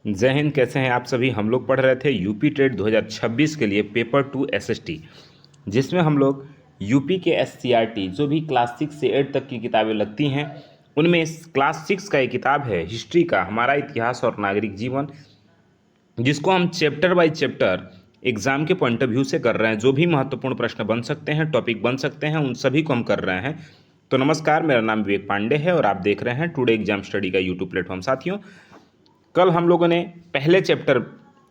जय हिंद। कैसे हैं आप सभी। हम लोग पढ़ रहे थे यूपी टेट 2026 के लिए पेपर 2 एसएसटी, जिसमें हम लोग यूपी के एससीईआरटी जो भी क्लास 6 से 8 तक की किताबें लगती हैं, उनमें इस क्लास 6 का एक किताब है हिस्ट्री का, हमारा इतिहास और नागरिक जीवन, जिसको हम चैप्टर बाय चैप्टर एग्जाम के पॉइंट ऑफ व्यू से कर रहे हैं। जो भी महत्वपूर्ण प्रश्न बन सकते हैं, टॉपिक बन सकते हैं, उन सभी को हम कर रहे हैं। तो नमस्कार, मेरा नाम विवेक पांडे है और आप देख रहे हैं टुडे एग्जाम स्टडी का यूट्यूब प्लेटफॉर्म। साथियों, कल हम लोगों ने पहले चैप्टर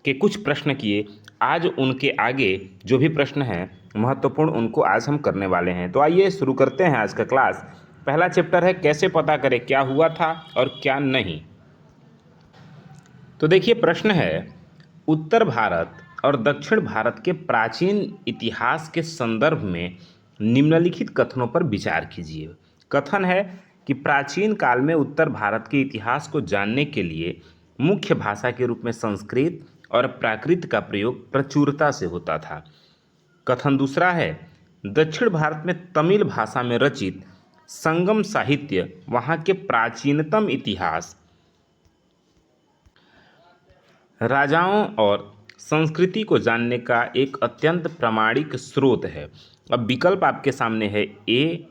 के कुछ प्रश्न किए। आज उनके आगे जो भी प्रश्न हैं महत्वपूर्ण, उनको आज हम करने वाले हैं। तो आइए शुरू करते हैं आज का क्लास। पहला चैप्टर है कैसे पता करें क्या हुआ था और क्या नहीं। तो देखिए, प्रश्न है उत्तर भारत और दक्षिण भारत के प्राचीन इतिहास के संदर्भ में निम्नलिखित कथनों पर विचार कीजिए। कथन है कि प्राचीन काल में उत्तर भारत के इतिहास को जानने के लिए मुख्य भाषा के रूप में संस्कृत और प्राकृत का प्रयोग प्रचुरता से होता था। कथन दूसरा है दक्षिण भारत में तमिल भाषा में रचित संगम साहित्य वहाँ के प्राचीनतम इतिहास, राजाओं और संस्कृति को जानने का एक अत्यंत प्रामाणिक स्रोत है। अब विकल्प आपके सामने है ए,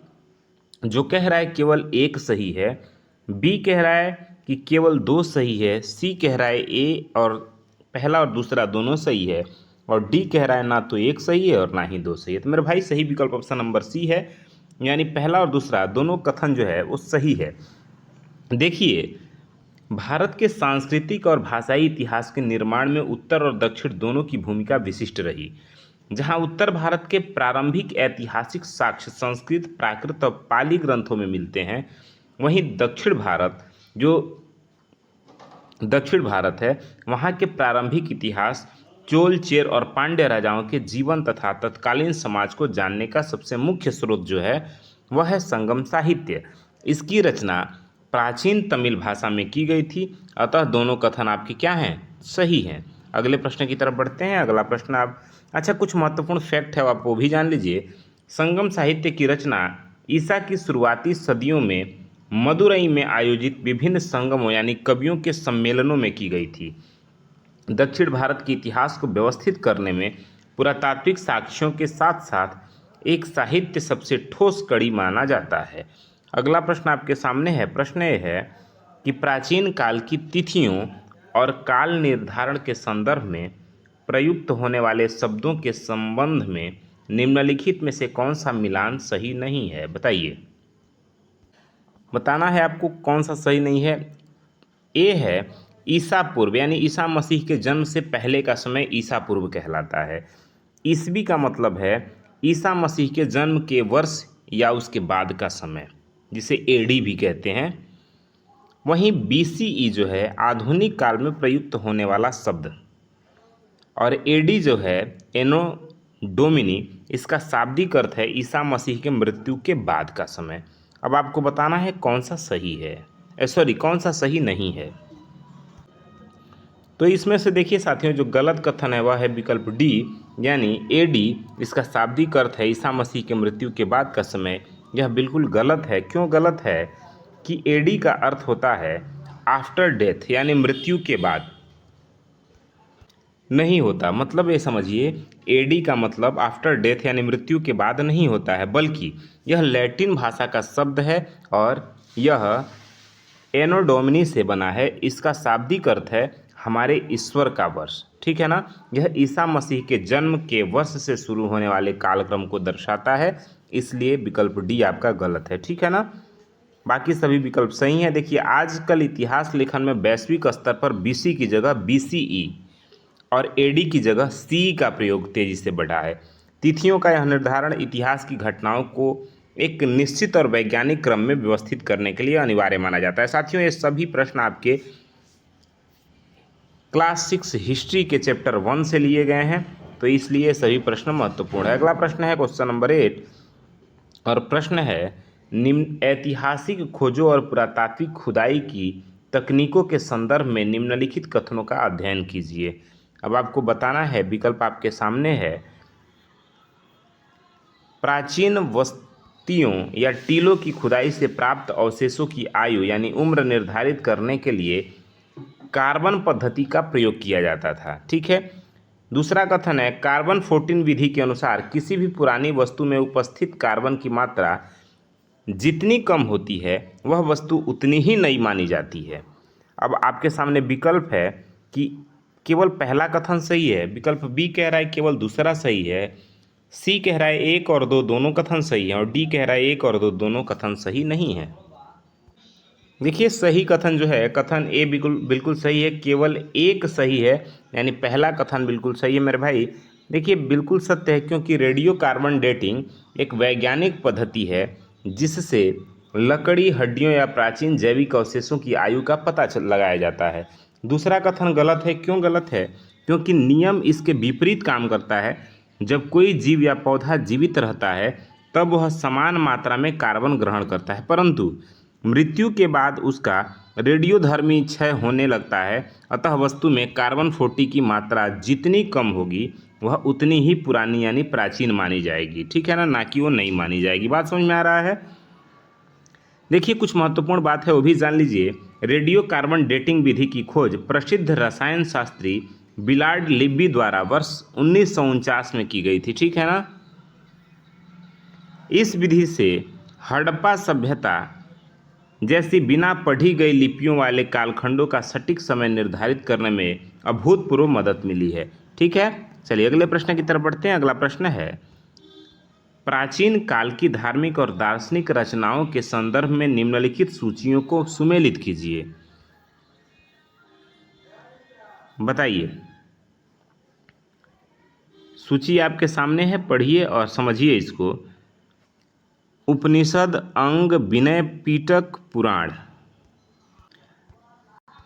जो कह रहा है केवल एक सही है, बी कह रहा है कि केवल दो सही है, सी कह रहा है ए और पहला और दूसरा दोनों सही है, और डी कह रहा है ना तो एक सही है और ना ही दो सही है। तो मेरे भाई, सही विकल्प ऑप्शन नंबर सी है, यानी पहला और दूसरा दोनों कथन जो है वो सही है। देखिए, भारत के सांस्कृतिक और भाषाई इतिहास के निर्माण में उत्तर और दक्षिण दोनों की भूमिका विशिष्ट रही। जहां उत्तर भारत के प्रारंभिक ऐतिहासिक साक्ष्य संस्कृत, प्राकृत और पाली ग्रंथों में मिलते हैं, वहीं दक्षिण भारत है, वहां के प्रारंभिक इतिहास चोल, चेर और पांड्य राजाओं के जीवन तथा तत्कालीन समाज को जानने का सबसे मुख्य स्रोत जो है वह है संगम साहित्य। इसकी रचना प्राचीन तमिल भाषा में की गई थी, अतः दोनों कथन आपके क्या हैं, सही हैं। अगले प्रश्न की तरफ बढ़ते हैं। अगला प्रश्न आप, अच्छा, कुछ महत्वपूर्ण फैक्ट है आप वो भी जान लीजिए। संगम साहित्य की रचना ईसा की शुरुआती सदियों में मदुरई में आयोजित विभिन्न संगमों यानी कवियों के सम्मेलनों में की गई थी। दक्षिण भारत के इतिहास को व्यवस्थित करने में पुरातात्विक साक्ष्यों के साथ साथ एक साहित्य सबसे ठोस कड़ी माना जाता है। अगला प्रश्न आपके सामने है। प्रश्न यह है कि प्राचीन काल की तिथियों और काल निर्धारण के संदर्भ में प्रयुक्त होने वाले शब्दों के संबंध में निम्नलिखित में से कौन सा मिलान सही नहीं है, बताइए। बताना है आपको कौन सा सही नहीं है। ए है ईसा पूर्व, यानी ईसा मसीह के जन्म से पहले का समय ईसा पूर्व कहलाता है। ईसवी का मतलब है ईसा मसीह के जन्म के वर्ष या उसके बाद का समय, जिसे एडी भी कहते हैं। वहीं बीसीई जो है आधुनिक काल में प्रयुक्त होने वाला शब्द, और एडी जो है एनो डोमिनी, इसका शाब्दिक अर्थ है ईसा मसीह के मृत्यु के बाद का समय। अब आपको बताना है कौन सा सही है, सॉरी कौन सा सही नहीं है। तो इसमें से देखिए साथियों, जो गलत कथन है वह है विकल्प डी, यानी एडी, इसका शाब्दिक अर्थ है ईसा मसीह के मृत्यु के बाद का समय। यह बिल्कुल गलत है। क्यों गलत है कि एडी का अर्थ होता है आफ्टर डेथ, यानी मृत्यु के बाद नहीं होता। मतलब ये समझिए, एडी का मतलब आफ्टर डेथ यानी मृत्यु के बाद नहीं होता है, बल्कि यह लैटिन भाषा का शब्द है और यह एनो डोमिनी से बना है। इसका शाब्दिक अर्थ है हमारे ईश्वर का वर्ष, ठीक है ना। यह ईसा मसीह के जन्म के वर्ष से शुरू होने वाले कालक्रम को दर्शाता है, इसलिए विकल्प डी आपका गलत है, ठीक है ना। बाकी सभी विकल्प सही हैं। देखिए, आजकल इतिहास लेखन में वैश्विक स्तर पर बीसी की जगह बीसीई और एडी की जगह सी का प्रयोग तेजी से बढ़ा है। तिथियों का यह निर्धारण इतिहास की घटनाओं को एक निश्चित और वैज्ञानिक क्रम में व्यवस्थित करने के लिए अनिवार्य माना जाता है। साथियों, ये सभी प्रश्न आपके क्लास 6 हिस्ट्री के चैप्टर 1 से लिए गए हैं, तो इसलिए सभी प्रश्न महत्वपूर्ण है। अगला प्रश्न है क्वेश्चन नंबर 8, और प्रश्न है निम्न ऐतिहासिक खोजों और पुरातात्विक खुदाई की तकनीकों के संदर्भ में निम्नलिखित कथनों का अध्ययन कीजिए। अब आपको बताना है, विकल्प आपके सामने है। प्राचीन बस्तियों या टीलों की खुदाई से प्राप्त अवशेषों की आयु यानी उम्र निर्धारित करने के लिए कार्बन पद्धति का प्रयोग किया जाता था। ठीक है। दूसरा कथन है कार्बन 14 विधि के अनुसार किसी भी पुरानी वस्तु में उपस्थित कार्बन की मात्रा जितनी कम होती है वह वस्तु उतनी ही नई मानी जाती है। अब आपके सामने विकल्प है कि केवल पहला कथन सही है, विकल्प बी कह रहा है केवल दूसरा सही है, सी कह रहा है एक और दो दोनों कथन सही है, और डी कह रहा है एक और दो दोनों कथन सही नहीं है। देखिए सही कथन जो है, कथन ए बिल्कुल बिल्कुल सही है, केवल एक सही है, यानी पहला कथन बिल्कुल सही है मेरे भाई। देखिए बिल्कुल सत्य है, क्योंकि रेडियो कार्बन डेटिंग एक वैज्ञानिक पद्धति है जिससे लकड़ी, हड्डियों या प्राचीन जैविक अवशेषों की आयु का पता लगाया जाता है। दूसरा कथन गलत है। क्यों गलत है? क्योंकि नियम इसके विपरीत काम करता है। जब कोई जीव या पौधा जीवित रहता है तब वह समान मात्रा में कार्बन ग्रहण करता है, परंतु मृत्यु के बाद उसका रेडियोधर्मी क्षय होने लगता है। अतः वस्तु में कार्बन 40 की मात्रा जितनी कम होगी वह उतनी ही पुरानी यानी प्राचीन मानी जाएगी। ठीक है ना कि वो नई मानी जाएगी। बात समझ में आ रहा है? देखिए कुछ महत्वपूर्ण बात है वो भी जान लीजिए। रेडियो कार्बन डेटिंग विधि की खोज प्रसिद्ध रसायन शास्त्री बिलार्ड लिब्बी द्वारा वर्ष 1949 में की गई थी। ठीक है ना। इस विधि से हड़प्पा सभ्यता जैसी बिना पढ़ी गई लिपियों वाले कालखंडों का सटीक समय निर्धारित करने में अभूतपूर्व मदद मिली है। ठीक है। चलिए अगले प्रश्न की तरफ बढ़ते हैं। अगला प्रश्न है प्राचीन काल की धार्मिक और दार्शनिक रचनाओं के संदर्भ में निम्नलिखित सूचियों को सुमेलित कीजिए। बताइए। सूची आपके सामने है, पढ़िए और समझिए इसको। उपनिषद, अंग, विनय पिटक, पुराण।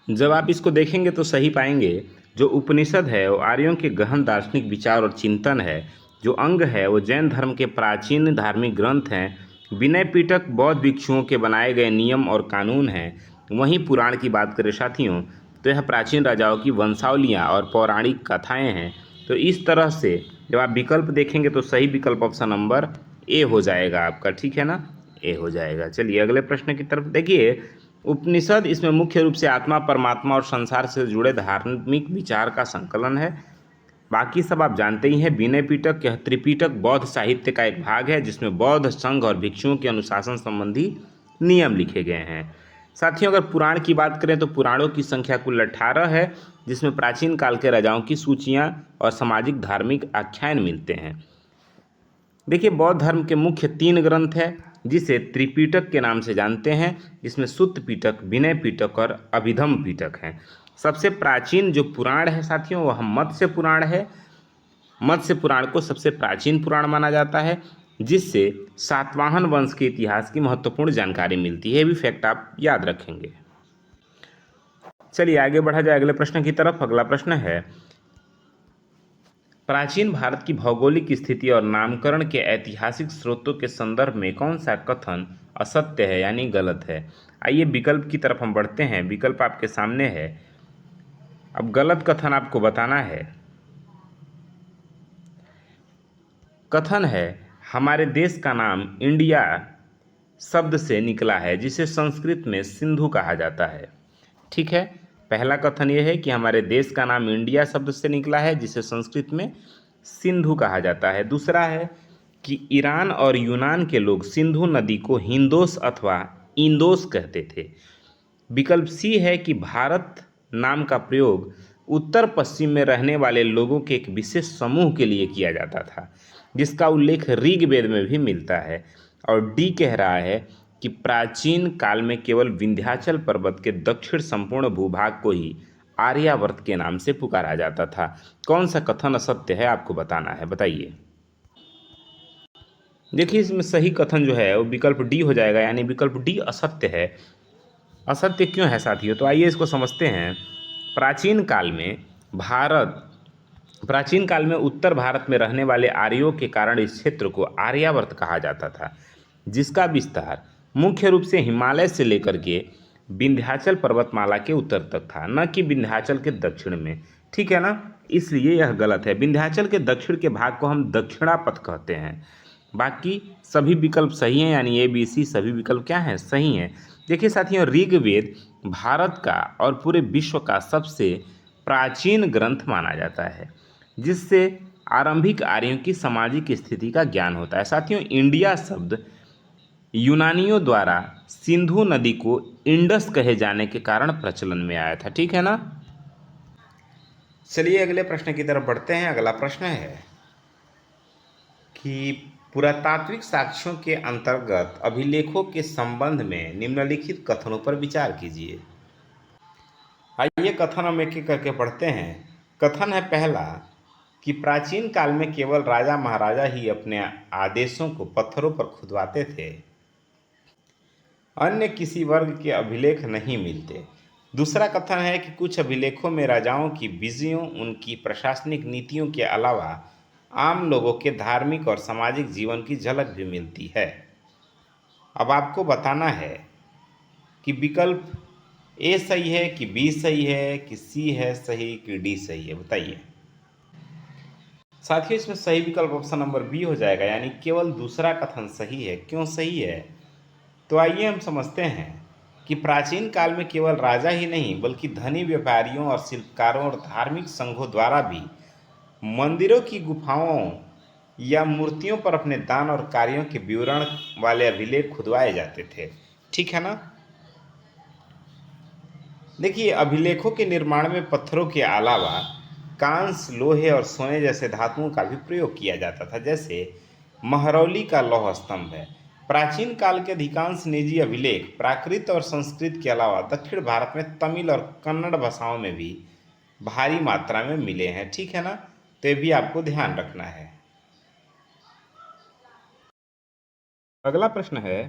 जब आप इसको देखेंगे तो सही पाएंगे। जो उपनिषद है वो आर्यों के गहन दार्शनिक विचार और चिंतन है। जो अंग है वो जैन धर्म के प्राचीन धार्मिक ग्रंथ हैं। विनय पिटक बौद्ध भिक्षुओं के बनाए गए नियम और कानून हैं। वहीं पुराण की बात करें साथियों तो यह प्राचीन राजाओं की वंशावलियाँ और पौराणिक कथाएँ हैं। तो इस तरह से जब आप विकल्प देखेंगे तो सही विकल्प ऑप्शन नंबर ए हो जाएगा आपका। ठीक है ना, ए हो जाएगा। चलिए अगले प्रश्न की तरफ देखिए। उपनिषद इसमें मुख्य रूप से आत्मा, परमात्मा और संसार से जुड़े धार्मिक विचार का संकलन है। बाकी सब आप जानते ही हैं। विनय पिटक यह त्रिपिटक बौद्ध साहित्य का एक भाग है जिसमें बौद्ध संघ और भिक्षुओं के अनुशासन संबंधी नियम लिखे गए हैं। साथियों अगर पुराण की बात करें तो पुराणों की संख्या कुल 18 है जिसमें प्राचीन काल के राजाओं की सूचियाँ और सामाजिक धार्मिक आख्यान मिलते हैं। देखिए बौद्ध धर्म के मुख्य 3 ग्रंथ है जिसे त्रिपिटक के नाम से जानते हैं, जिसमें सुत्त पिटक, विनय पिटक और अभिधम पिटक हैं। सबसे प्राचीन जो पुराण है साथियों वह मत्स्य पुराण है। मत्स्य पुराण को सबसे प्राचीन पुराण माना जाता है जिससे सातवाहन वंश के इतिहास की महत्वपूर्ण जानकारी मिलती है। ये भी फैक्ट आप याद रखेंगे। चलिए आगे बढ़ा जाए अगले प्रश्न की तरफ। अगला प्रश्न है प्राचीन भारत की भौगोलिक स्थिति और नामकरण के ऐतिहासिक स्रोतों के संदर्भ में कौन सा कथन असत्य है यानी गलत है। आइए विकल्प की तरफ हम बढ़ते हैं। विकल्प आपके सामने है। अब गलत कथन आपको बताना है। कथन है हमारे देश का नाम इंडिया शब्द से निकला है जिसे संस्कृत में सिंधु कहा जाता है। ठीक है। पहला कथन यह है कि हमारे देश का नाम इंडिया शब्द से निकला है जिसे संस्कृत में सिंधु कहा जाता है। दूसरा है कि ईरान और यूनान के लोग सिंधु नदी को हिंदोस अथवा इंदोस कहते थे। विकल्प सी है कि भारत नाम का प्रयोग उत्तर पश्चिम में रहने वाले लोगों के एक विशेष समूह के लिए किया जाता था जिसका उल्लेख ऋग्वेद में भी मिलता है। और डी कह रहा है कि प्राचीन काल में केवल विंध्याचल पर्वत के दक्षिण संपूर्ण भूभाग को ही आर्यावर्त के नाम से पुकारा जाता था। कौन सा कथन असत्य है आपको बताना है, बताइए। देखिए इसमें सही कथन जो है वो विकल्प डी हो जाएगा, यानी विकल्प डी असत्य है। असत्य क्यों है साथियों, तो आइए इसको समझते हैं। प्राचीन काल में उत्तर भारत में रहने वाले आर्यों के कारण इस क्षेत्र को आर्यावर्त कहा जाता था जिसका विस्तार मुख्य रूप से हिमालय से लेकर के विंध्याचल पर्वतमाला के उत्तर तक था, न कि विंध्याचल के दक्षिण में। ठीक है ना, इसलिए यह गलत है। विंध्याचल के दक्षिण के भाग को हम दक्षिणापथ कहते हैं। बाकी सभी विकल्प सही हैं, यानी ए बी सी सभी विकल्प क्या हैं, सही हैं। देखिए साथियों ऋग्वेद भारत का और पूरे विश्व का सबसे प्राचीन ग्रंथ माना जाता है, जिससे आरंभिक आर्यों की सामाजिक स्थिति का ज्ञान होता है। साथियों, इंडिया शब्द यूनानियों द्वारा सिंधु नदी को इंडस कहे जाने के कारण प्रचलन में आया था। ठीक है ना। चलिए अगले प्रश्न की तरफ बढ़ते हैं। अगला प्रश्न है कि पुरातात्विक साक्ष्यों के अंतर्गत अभिलेखों के संबंध में निम्नलिखित कथनों पर विचार कीजिए। आइए कथन हम एक एक करके पढ़ते हैं। कथन है पहला कि प्राचीन काल में केवल राजा महाराजा ही अपने आदेशों को पत्थरों पर खुदवाते थे, अन्य किसी वर्ग के अभिलेख नहीं मिलते। दूसरा कथन है कि कुछ अभिलेखों में राजाओं की विजयों, उनकी प्रशासनिक नीतियों के अलावा आम लोगों के धार्मिक और सामाजिक जीवन की झलक भी मिलती है। अब आपको बताना है कि विकल्प ए सही है कि बी सही है कि सी है सही कि डी सही है, बताइए। साथियों, इसमें सही विकल्प ऑप्शन नंबर बी हो जाएगा, यानी केवल दूसरा कथन सही है। क्यों सही है, तो आइए हम समझते हैं कि प्राचीन काल में केवल राजा ही नहीं बल्कि धनी व्यापारियों और शिल्पकारों और धार्मिक संघों द्वारा भी मंदिरों की गुफाओं या मूर्तियों पर अपने दान और कार्यों के विवरण वाले अभिलेख खुदवाए जाते थे। ठीक है ना। देखिए, अभिलेखों के निर्माण में पत्थरों के अलावा कांस, लोहे और सोने जैसे धातुओं का भी प्रयोग किया जाता था, जैसे महरौली का लौह स्तंभ है। प्राचीन काल के अधिकांश निजी अभिलेख प्राकृत और संस्कृत के अलावा दक्षिण भारत में तमिल और कन्नड़ भाषाओं में भी भारी मात्रा में मिले हैं। ठीक है ना, तो ये भी आपको ध्यान रखना है। अगला प्रश्न है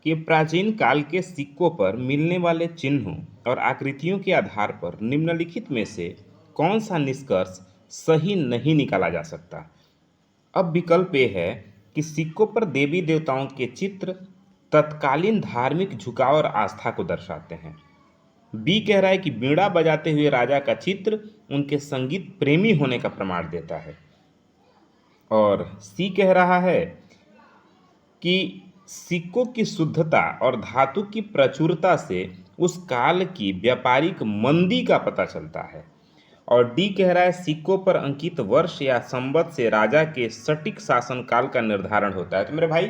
कि प्राचीन काल के सिक्कों पर मिलने वाले चिन्हों और आकृतियों के आधार पर निम्नलिखित में से कौन सा निष्कर्ष सही नहीं निकाला जा सकता। अब विकल्प ए है कि सिक्कों पर देवी देवताओं के चित्र तत्कालीन धार्मिक झुकाव और आस्था को दर्शाते हैं। बी कह रहा है कि बीड़ा बजाते हुए राजा का चित्र उनके संगीत प्रेमी होने का प्रमाण देता है। और सी कह रहा है कि सिक्कों की शुद्धता और धातु की प्रचुरता से उस काल की व्यापारिक मंदी का पता चलता है। और डी कह रहा है सिक्कों पर अंकित वर्ष या संवत से राजा के सटीक शासनकाल का निर्धारण होता है। तो मेरे भाई,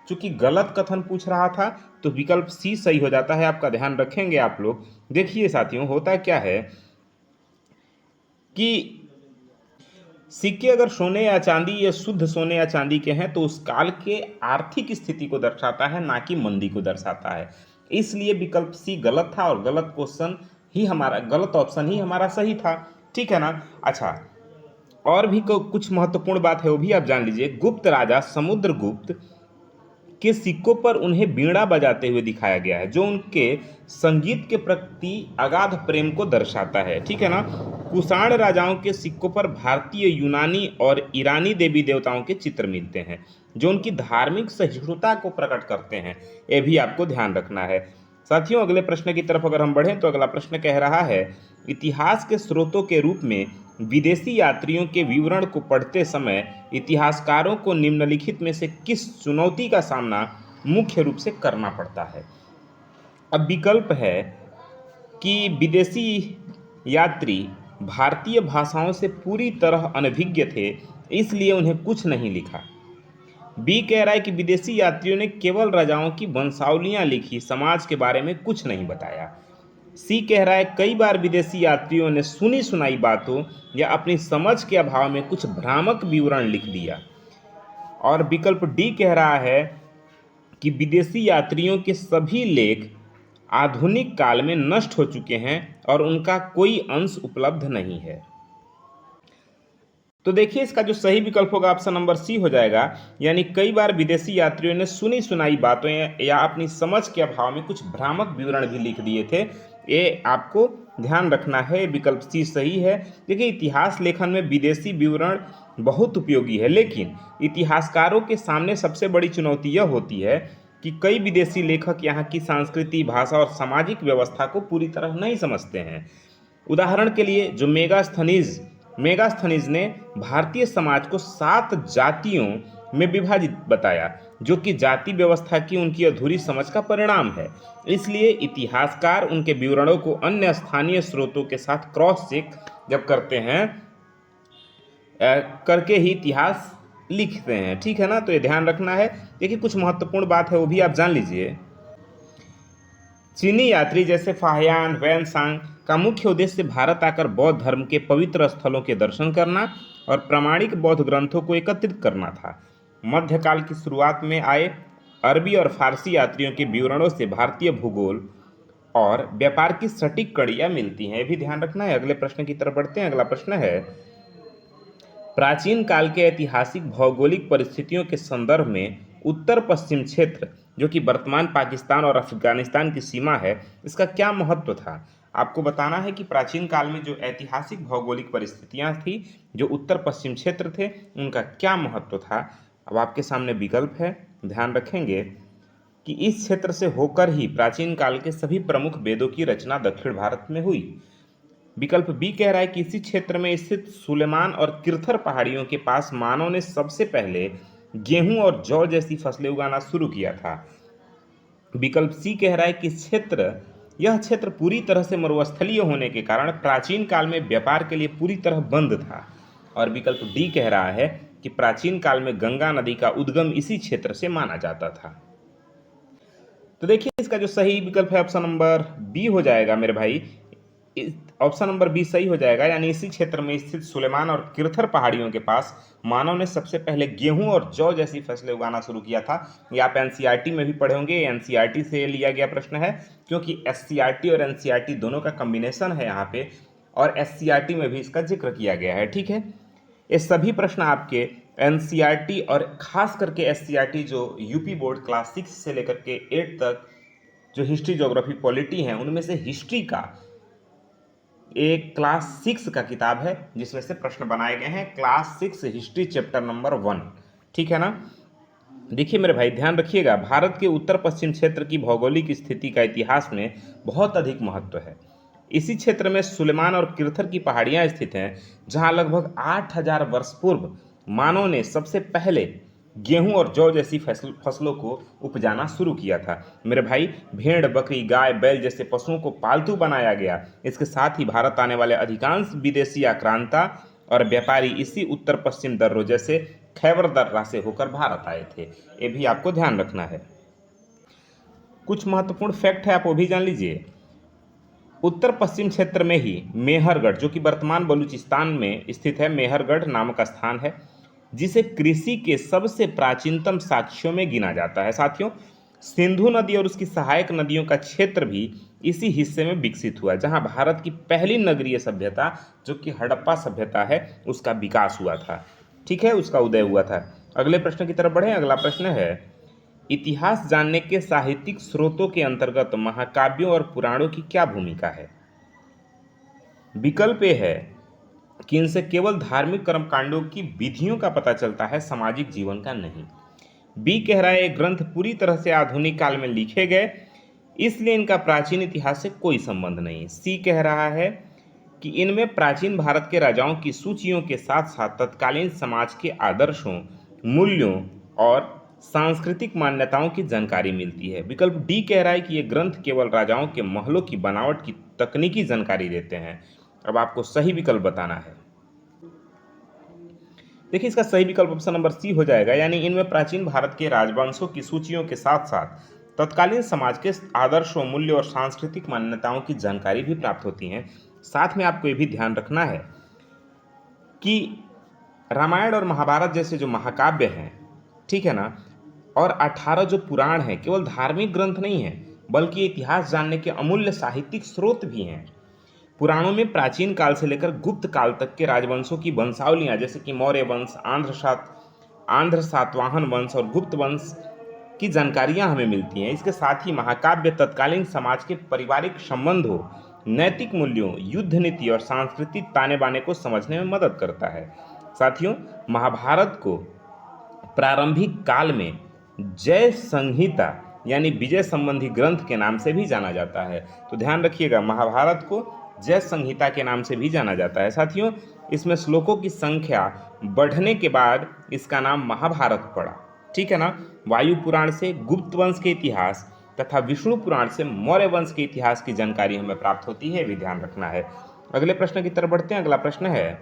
चूंकि गलत कथन पूछ रहा था तो विकल्प सी सही हो जाता है। आपका ध्यान रखेंगे आप लोग। देखिए साथियों, होता क्या है कि सिक्के अगर सोने या चांदी या शुद्ध सोने या चांदी के हैं तो उस काल के आर्थिक स्थिति को दर्शाता है, ना कि मंदी को दर्शाता है। इसलिए विकल्प सी गलत था और गलत ऑप्शन ही हमारा सही था। ठीक है ना। अच्छा, और भी कुछ महत्वपूर्ण बात है, वो भी आप जान लीजिए। गुप्त राजा समुद्रगुप्त के सिक्कों पर उन्हें बीड़ा बजाते हुए दिखाया गया है, जो उनके संगीत के प्रति अगाध प्रेम को दर्शाता है। ठीक है ना। कुषाण राजाओं के सिक्कों पर भारतीय, यूनानी और ईरानी देवी देवताओं के चित्र मिलते हैं, जो उनकी धार्मिक सहिष्णुता को प्रकट करते हैं। यह भी आपको ध्यान रखना है। साथियों, अगले प्रश्न की तरफ अगर हम बढ़ें तो अगला प्रश्न कह रहा है, इतिहास के स्रोतों के रूप में विदेशी यात्रियों के विवरण को पढ़ते समय इतिहासकारों को निम्नलिखित में से किस चुनौती का सामना मुख्य रूप से करना पड़ता है। अब विकल्प है कि विदेशी यात्री भारतीय भाषाओं से पूरी तरह अनभिज्ञ थे, इसलिए उन्हें कुछ नहीं लिखा। बी कह रहा है कि विदेशी यात्रियों ने केवल राजाओं की वंशावलियां लिखी, समाज के बारे में कुछ नहीं बताया। सी कह रहा है कई बार विदेशी यात्रियों ने सुनी सुनाई बातों या अपनी समझ के अभाव में कुछ भ्रामक विवरण लिख दिया। और विकल्प डी कह रहा है कि विदेशी यात्रियों के सभी लेख आधुनिक काल में नष्ट हो चुके हैं और उनका कोई अंश उपलब्ध नहीं है। तो देखिए, इसका जो सही विकल्प होगा ऑप्शन नंबर सी हो जाएगा, यानी कई बार विदेशी यात्रियों ने सुनी सुनाई बातों या अपनी समझ के अभाव में कुछ भ्रामक विवरण भी लिख दिए थे। ये आपको ध्यान रखना है। विकल्प सी सही है। देखिए, इतिहास लेखन में विदेशी विवरण बहुत उपयोगी है, लेकिन इतिहासकारों के सामने सबसे बड़ी चुनौती यह होती है कि कई विदेशी लेखक यहाँ की संस्कृति, भाषा और सामाजिक व्यवस्था को पूरी तरह नहीं समझते हैं। उदाहरण के लिए, जो मेगास्थनीज ने भारतीय समाज को 7 जातियों में विभाजित बताया, जो कि जाति व्यवस्था की उनकी अधूरी समझ का परिणाम है। इसलिए इतिहासकार उनके विवरणों को अन्य स्थानीय स्रोतों के साथ क्रॉस चेक जब करते हैं करके ही इतिहास लिखते हैं। ठीक है ना, तो ये ध्यान रखना है। देखिए कुछ महत्वपूर्ण बात है वो भी आप जान लीजिए। चीनी यात्री जैसे फाहियान वैनसांग का मुख्य उद्देश्य भारत आकर बौद्ध धर्म के पवित्र स्थलों के दर्शन करना और प्रामाणिक बौद्ध ग्रंथों को एकत्रित करना था। मध्यकाल की शुरुआत में आए अरबी और फारसी यात्रियों के विवरणों से भारतीय भूगोल और व्यापार की सटीक कड़ियाँ मिलती हैं, ये भी ध्यान रखना है। अगले प्रश्न की तरफ बढ़ते हैं। अगला प्रश्न है, प्राचीन काल के ऐतिहासिक भौगोलिक परिस्थितियों के संदर्भ में उत्तर पश्चिम क्षेत्र, जो कि वर्तमान पाकिस्तान और अफगानिस्तान की सीमा है, इसका क्या महत्व था? आपको बताना है कि प्राचीन काल में जो ऐतिहासिक भौगोलिक परिस्थितियां थी, जो उत्तर पश्चिम क्षेत्र थे, उनका क्या महत्व था। अब आपके सामने विकल्प है, ध्यान रखेंगे कि इस क्षेत्र से होकर ही प्राचीन काल के सभी प्रमुख वेदों की रचना दक्षिण भारत में हुई। विकल्प बी कह रहा है कि इसी क्षेत्र में स्थित सुलेमान और किरथर पहाड़ियों के पास मानव ने सबसे पहले गेहूं और जौ जैसी फसलें उगाना शुरू किया था। विकल्प सी कह रहा है कि यह क्षेत्र पूरी तरह से मरुस्थलीय होने के कारण प्राचीन काल में व्यापार के लिए पूरी तरह बंद था। और विकल्प डी कह रहा है कि प्राचीन काल में गंगा नदी का उद्गम इसी क्षेत्र से माना जाता था। तो देखिए इसका जो सही विकल्प है ऑप्शन नंबर बी हो जाएगा मेरे भाई। ऑप्शन नंबर बी सही हो जाएगा, यानी इसी क्षेत्र में स्थित सुलेमान और किरथर पहाड़ियों के पास मानव ने सबसे पहले गेहूं और जौ जैसी फसलें उगाना शुरू किया था। ये आप एनसीईआरटी में भी पढ़े होंगे, एनसीईआरटी से लिया गया प्रश्न है, क्योंकि एससीईआरटी और एनसीईआरटी दोनों का कॉम्बिनेशन है यहाँ पे, और एससीईआरटी में भी इसका जिक्र किया गया है। ठीक है, ये सभी प्रश्न आपके एनसीईआरटी और खास करके एससीईआरटी जो यूपी बोर्ड क्लास 6 से लेकर के 8 तक जो हिस्ट्री ज्योग्राफी पॉलिटी हैं, उनमें से हिस्ट्री का एक क्लास 6 का किताब है जिसमें से प्रश्न बनाए गए हैं, क्लास 6 हिस्ट्री चैप्टर नंबर 1। ठीक है ना। देखिए मेरे भाई ध्यान रखिएगा, भारत के उत्तर पश्चिम क्षेत्र की भौगोलिक स्थिति का इतिहास में बहुत अधिक महत्व है। इसी क्षेत्र में सुलेमान और किरथर की पहाड़ियां स्थित हैं, जहां लगभग 8000 वर्ष पूर्व मानव ने सबसे पहले गेहूं और जौ जैसी फसलों को उपजाना शुरू किया था। मेरे भाई भेड़, बकरी, गाय, बैल जैसे पशुओं को पालतू बनाया गया। इसके साथ ही भारत आने वाले अधिकांश विदेशी आक्रांता और व्यापारी इसी उत्तर पश्चिम दर्रों जैसे खैबर दर्रा से होकर भारत आए थे। ये भी आपको ध्यान रखना है। कुछ महत्वपूर्ण फैक्ट है, आप वो भी जान लीजिए। उत्तर पश्चिम क्षेत्र में ही मेहरगढ़, जो कि वर्तमान बलूचिस्तान में स्थित है, मेहरगढ़ नामक स्थान है, जिसे कृषि के सबसे प्राचीनतम साक्ष्यों में गिना जाता है। साथियों, सिंधु नदी और उसकी सहायक नदियों का क्षेत्र भी इसी हिस्से में विकसित हुआ, जहां भारत की पहली नगरीय सभ्यता जो कि हड़प्पा सभ्यता है, उसका विकास हुआ था। ठीक है, उसका उदय हुआ था। अगले प्रश्न की तरफ बढ़े। अगला प्रश्न है, इतिहास जानने के साहित्यिक स्रोतों के अंतर्गत महाकाव्यों और पुराणों की क्या भूमिका है? विकल्प ए है कि इनसे केवल धार्मिक कर्मकांडों की विधियों का पता चलता है, सामाजिक जीवन का नहीं। बी कह रहा है ये ग्रंथ पूरी तरह से आधुनिक काल में लिखे गए, इसलिए इनका प्राचीन इतिहास से कोई संबंध नहीं। सी कह रहा है कि इनमें प्राचीन भारत के राजाओं की सूचियों के साथ साथ तत्कालीन समाज के आदर्शों, मूल्यों और सांस्कृतिक मान्यताओं की जानकारी मिलती है। विकल्प डी कह रहा है कि ये ग्रंथ केवल राजाओं के महलों की बनावट की तकनीकी जानकारी देते हैं। अब आपको सही विकल्प बताना है। देखिए इसका सही विकल्प ऑप्शन नंबर सी हो जाएगा, यानी इनमें प्राचीन भारत के राजवंशों की सूचियों के साथ साथ तत्कालीन समाज के आदर्शों, मूल्य और सांस्कृतिक मान्यताओं की जानकारी भी प्राप्त होती हैं। साथ में आपको ये भी ध्यान रखना है कि रामायण और महाभारत जैसे जो महाकाव्य हैं, ठीक है ना, और 18 जो पुराण हैं, केवल धार्मिक ग्रंथ नहीं हैं, बल्कि इतिहास जानने के अमूल्य साहित्यिक स्रोत भी हैं। पुराणों में प्राचीन काल से लेकर गुप्त काल तक के राजवंशों की वंशावलियां, जैसे कि मौर्य वंश, आंध्र सातवाहन वंश और गुप्त वंश की जानकारियां हमें मिलती हैं। इसके साथ ही महाकाव्य तत्कालीन समाज के पारिवारिक संबंधों, नैतिक मूल्यों, युद्ध नीति और सांस्कृतिक ताने बाने को समझने में मदद करता है। साथियों, महाभारत को प्रारंभिक काल में जय संहिता यानी विजय संबंधी ग्रंथ के नाम से भी जाना जाता है। तो ध्यान रखिएगा, महाभारत को जय संहिता के नाम से भी जाना जाता है। साथियों, इसमें श्लोकों की संख्या बढ़ने के बाद इसका नाम महाभारत पड़ा। ठीक है ना। वायु पुराण से गुप्त वंश के इतिहास तथा विष्णु पुराण से मौर्य वंश के इतिहास की जानकारी हमें प्राप्त होती है, भी ध्यान रखना है। अगले प्रश्न की तरफ बढ़ते हैं। अगला प्रश्न है,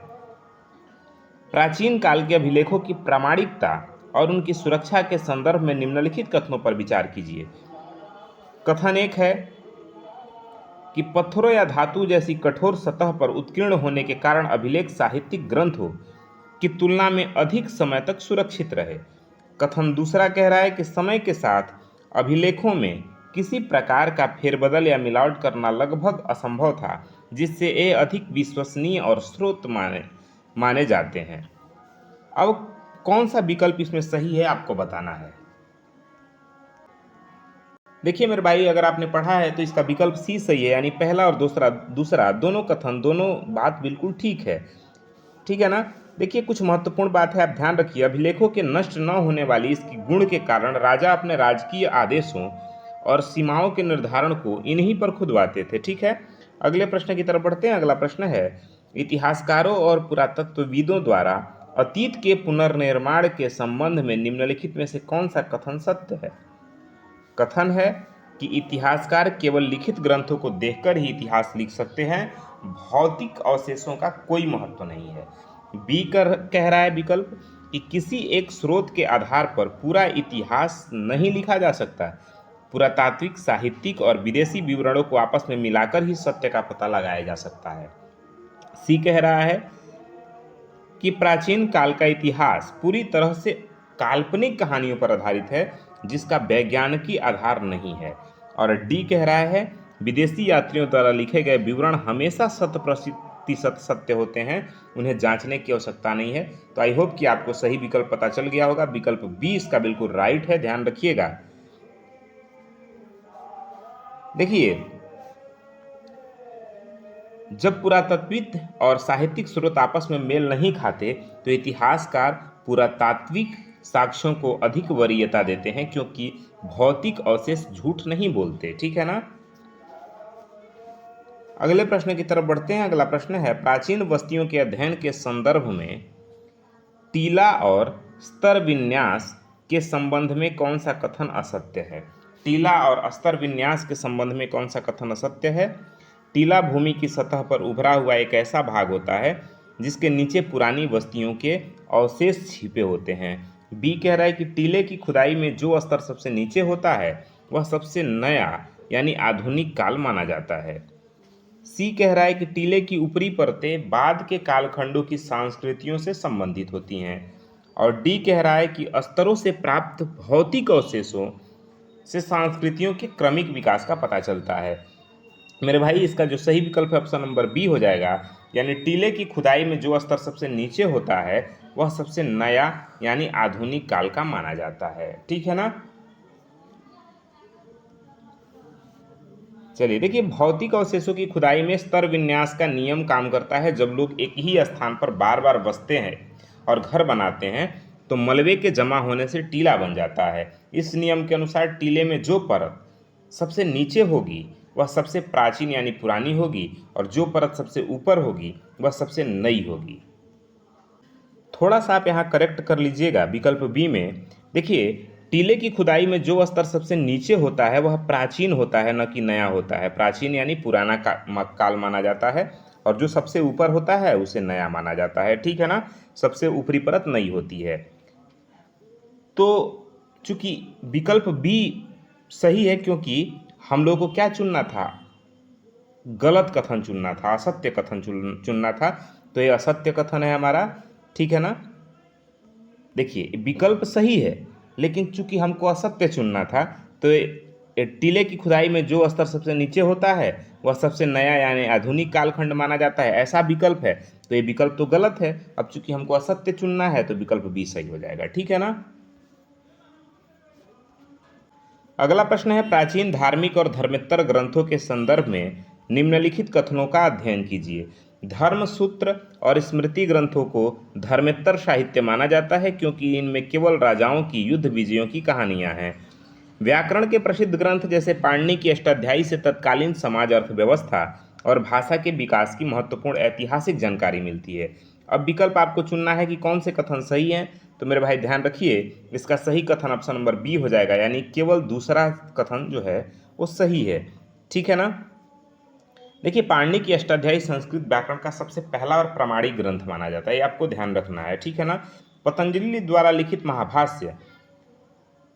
प्राचीन काल के अभिलेखों की प्रामाणिकता और उनकी सुरक्षा के संदर्भ में निम्नलिखित कथनों पर विचार कीजिए। कथन एक है कि पत्थरों या धातु जैसी कठोर सतह पर उत्कीर्ण होने के कारण अभिलेख साहित्यिक ग्रंथों की तुलना में अधिक समय तक सुरक्षित रहे। कथन दूसरा कह रहा है कि समय के साथ अभिलेखों में किसी प्रकार का फेरबदल या मिलावट करना लगभग असंभव था, जिससे ये अधिक विश्वसनीय और स्रोत माने जाते हैं। अब कौन सा विकल्प इसमें सही है आपको बताना है। देखिए मेरे भाई, अगर आपने पढ़ा है तो इसका विकल्प सी सही है, यानी पहला और दूसरा दोनों कथन, दोनों बात बिल्कुल ठीक है। ठीक है ना। देखिए कुछ महत्वपूर्ण बात है, आप ध्यान रखिए। अभिलेखों के नष्ट न होने वाली इसकी गुण के कारण राजा अपने राजकीय आदेशों और सीमाओं के निर्धारण को इन्हीं पर खुदवाते थे। ठीक है। अगले प्रश्न की तरफ बढ़ते हैं। अगला प्रश्न है, इतिहासकारों और पुरातत्वविदों द्वारा अतीत के पुनर्निर्माण के संबंध में निम्नलिखित में से कौन सा कथन सत्य है। कथन है कि इतिहासकार केवल लिखित ग्रंथों को देखकर ही इतिहास लिख सकते हैं, भौतिक अवशेषों का कोई महत्व नहीं है। बी कह रहा है विकल्प कि किसी एक स्रोत के आधार पर पूरा इतिहास नहीं लिखा जा सकता, पुरातात्विक, साहित्यिक और विदेशी विवरणों को आपस में मिलाकर ही सत्य का पता लगाया जा सकता है। सी कह रहा है कि प्राचीन काल का इतिहास पूरी तरह से काल्पनिक कहानियों पर आधारित है, जिसका वैज्ञानिकी आधार नहीं है। और डी कह रहा है, विदेशी यात्रियों द्वारा लिखे गए विवरण हमेशा 100% सत्य होते हैं, उन्हें जांचने की आवश्यकता नहीं है। तो आई होप कि आपको सही विकल्प पता चल गया होगा। विकल्प बी इसका बिल्कुल राइट है, ध्यान रखिएगा। देखिए, जब पुरातत्विक और साहित्यिक स्रोत आपस में मेल नहीं खाते तो इतिहासकार पुरातात्विक साक्ष्यों को अधिक वरीयता देते हैं, क्योंकि भौतिक अवशेष झूठ नहीं बोलते। ठीक है ना। अगले प्रश्न की तरफ बढ़ते हैं। अगला प्रश्न है, प्राचीन बस्तियों के अध्ययन के संदर्भ में टीला और स्तर विन्यास के संबंध में कौन सा कथन असत्य है। टीला और स्तर विन्यास के संबंध में कौन सा कथन असत्य है। टीला भूमि की सतह पर उभरा हुआ एक ऐसा भाग होता है जिसके नीचे पुरानी बस्तियों के अवशेष छिपे होते हैं। बी कह रहा है कि टीले की खुदाई में जो स्तर सबसे नीचे होता है वह सबसे नया यानी आधुनिक काल माना जाता है। सी कह रहा है कि टीले की ऊपरी परतें बाद के कालखंडों की संस्कृतियों से संबंधित होती हैं। और डी कह रहा है कि स्तरों से प्राप्त भौतिक अवशेषों से संस्कृतियों के क्रमिक विकास का पता चलता है। मेरे भाई, इसका जो सही विकल्प है ऑप्शन नंबर बी हो जाएगा, यानी टीले की खुदाई में जो स्तर सबसे नीचे होता है वह सबसे नया यानी आधुनिक काल का माना जाता है। ठीक है ना। चलिए देखिए, भौतिक अवशेषों की खुदाई में स्तर विन्यास का नियम काम करता है। जब लोग एक ही स्थान पर बार बार बसते हैं और घर बनाते हैं तो मलबे के जमा होने से टीला बन जाता है। इस नियम के अनुसार टीले में जो परत सबसे नीचे होगी वह सबसे प्राचीन यानी पुरानी होगी, और जो परत सबसे ऊपर होगी वह सबसे नई होगी। थोड़ा सा आप यहाँ करेक्ट कर लीजिएगा विकल्प बी में। देखिए, टीले की खुदाई में जो स्तर सबसे नीचे होता है वह प्राचीन होता है, न कि नया होता है। प्राचीन यानी पुराना काल माना जाता है, और जो सबसे ऊपर होता है उसे नया माना जाता है। ठीक है ना। सबसे ऊपरी परत नई होती है। तो चूंकि विकल्प बी सही है, क्योंकि हम लोग को क्या चुनना था, गलत कथन चुनना था, असत्य कथन चुनना था। तो ये असत्य कथन है हमारा। ठीक है ना। देखिए, विकल्प सही है, लेकिन चूंकि हमको असत्य चुनना था तो टीले की खुदाई में जो स्तर सबसे नीचे होता है वह सबसे नया यानी आधुनिक कालखंड माना जाता है, ऐसा विकल्प है। तो ये विकल्प तो गलत है। अब चूंकि हमको असत्य चुनना है तो विकल्प बी सही हो जाएगा। ठीक है ना। अगला प्रश्न है, प्राचीन धार्मिक और धर्मेत्तर ग्रंथों के संदर्भ में निम्नलिखित कथनों का अध्ययन कीजिए। धर्मसूत्र और स्मृति ग्रंथों को धर्मेत्तर साहित्य माना जाता है, क्योंकि इनमें केवल राजाओं की युद्ध विजयों की कहानियां हैं। व्याकरण के प्रसिद्ध ग्रंथ जैसे पाणिनि की अष्टाध्यायी से तत्कालीन समाज, अर्थव्यवस्था और भाषा के विकास की महत्वपूर्ण ऐतिहासिक जानकारी मिलती है। अब विकल्प आपको चुनना है कि कौन से कथन सही हैं। तो मेरे भाई ध्यान रखिए, इसका सही कथन ऑप्शन नंबर बी हो जाएगा, यानी केवल दूसरा कथन जो है वो सही है। ठीक है ना। देखिए, पाणिनि की अष्टाध्यायी संस्कृत व्याकरण का सबसे पहला और प्रामाणिक ग्रंथ माना जाता है, ये आपको ध्यान रखना है। ठीक है ना। पतंजलि द्वारा लिखित महाभाष्य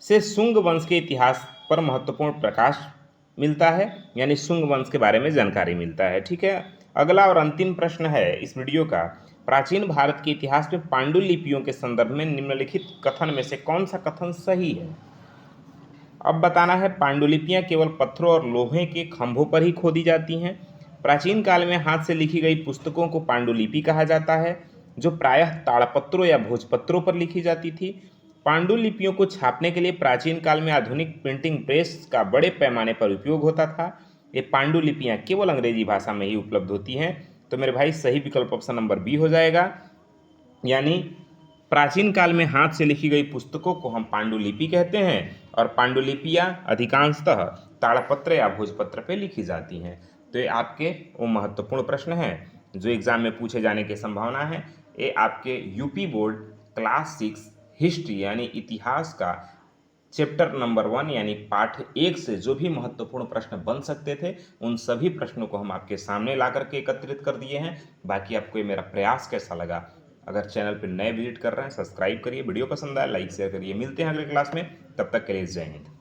से शुंग वंश के इतिहास पर महत्वपूर्ण प्रकाश मिलता है, यानी शुंग वंश के बारे में जानकारी मिलता है। ठीक है। अगला और अंतिम प्रश्न है इस वीडियो का, प्राचीन भारत के इतिहास में पांडुलिपियों के संदर्भ में निम्नलिखित कथन में से कौन सा कथन सही है। अब बताना है, पांडुलिपियां केवल पत्थरों और लोहे के खंभों पर ही खोदी जाती हैं। प्राचीन काल में हाथ से लिखी गई पुस्तकों को पांडुलिपि कहा जाता है, जो प्रायः ताड़पत्रों या भोजपत्रों पर लिखी जाती थी। पांडुलिपियों को छापने के लिए प्राचीन काल में आधुनिक प्रिंटिंग प्रेस का बड़े पैमाने पर उपयोग होता था। ये पांडुलिपियां केवल अंग्रेजी भाषा में ही उपलब्ध होती हैं। तो मेरे भाई सही विकल्प ऑप्शन नंबर बी हो जाएगा, यानी प्राचीन काल में हाथ से लिखी गई पुस्तकों को हम पांडुलिपि कहते हैं, और पांडुलिपियां अधिकांशतः ताड़पत्र या भोजपत्र पे लिखी जाती हैं। तो ये आपके वो महत्वपूर्ण प्रश्न हैं जो एग्जाम में पूछे जाने की संभावना है। ये आपके यूपी बोर्ड क्लास 6 हिस्ट्री यानी इतिहास का चैप्टर नंबर 1 यानी पाठ 1 से जो भी महत्वपूर्ण प्रश्न बन सकते थे, उन सभी प्रश्नों को हम आपके सामने ला करके एकत्रित कर दिए हैं। बाकी आपको ये मेरा प्रयास कैसा लगा, अगर चैनल पर नए विजिट कर रहे हैं सब्सक्राइब करिए, वीडियो पसंद आए लाइक शेयर करिए। मिलते हैं अगले क्लास में, तब तक के लिए जय हिंद।